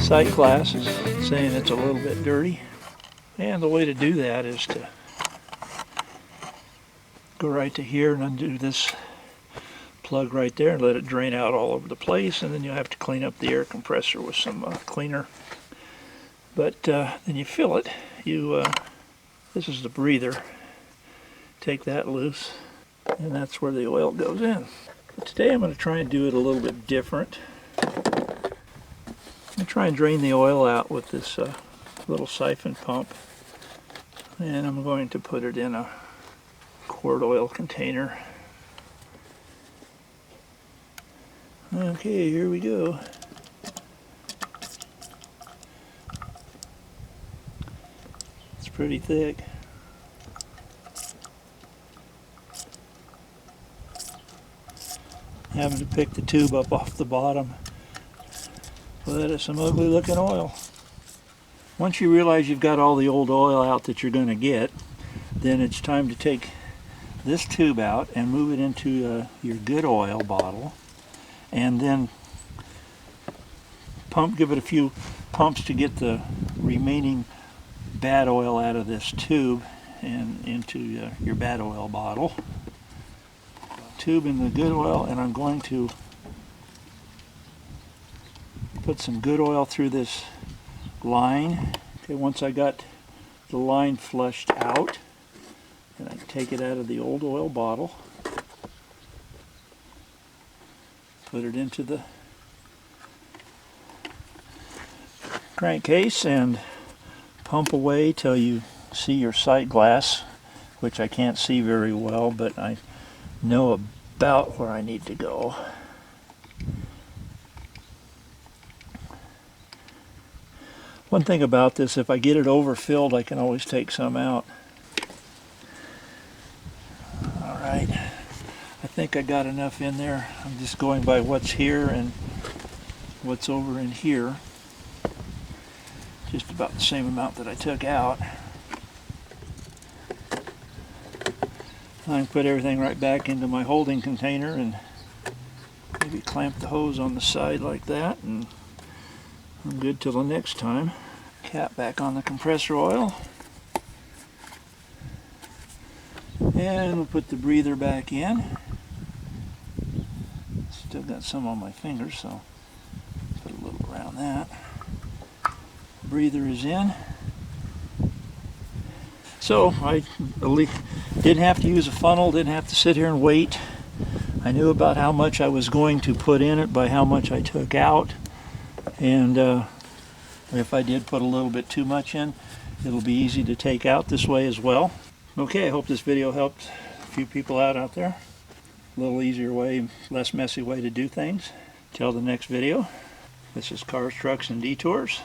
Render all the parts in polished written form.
sight glass is saying it's a little bit dirty. And the way to do that is to go right to here and undo this plug right there and let it drain out all over the place, and then you'll have to clean up the air compressor with some cleaner. But then you fill it. This is the breather. Take that loose, and that's where the oil goes in. But today I'm going to try and do it a little bit different. I'm going to try and drain the oil out with this little siphon pump, and I'm going to put it in a quart oil container. Okay, here we go. It's pretty thick. Having to pick the tube up off the bottom. Well, that is some ugly looking oil. Once you realize you've got all the old oil out that you're going to get, then it's time to take this tube out and move it into your good oil bottle, and then give it a few pumps to get the remaining bad oil out of this tube and into your bad oil bottle. Tube in the good oil, and I'm going to put some good oil through this line. Okay, once I got the line flushed out, and I take it out of the old oil bottle, put it into the crankcase, and pump away till you see your sight glass, which I can't see very well, but I know about where I need to go. One thing about this, if I get it overfilled, I can always take some out. Alright, I think I got enough in there. I'm just going by what's here and what's over in here. Just about the same amount that I took out. I can put everything right back into my holding container and maybe clamp the hose on the side like that, and I'm good till the next time. Cap back on the compressor oil. And we'll put the breather back in. Still got some on my fingers, so put a little around that. Breather is in. So I didn't have to use a funnel, didn't have to sit here and wait. I knew about how much I was going to put in it by how much I took out. And if I did put a little bit too much in, it'll be easy to take out this way as well. Okay, I hope this video helped a few people out there. A little easier way, less messy way to do things. Till the next video, this is Cars, Trucks, and Detours.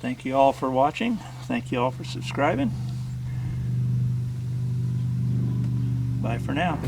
Thank you all for watching. Thank you all for subscribing. Bye for now.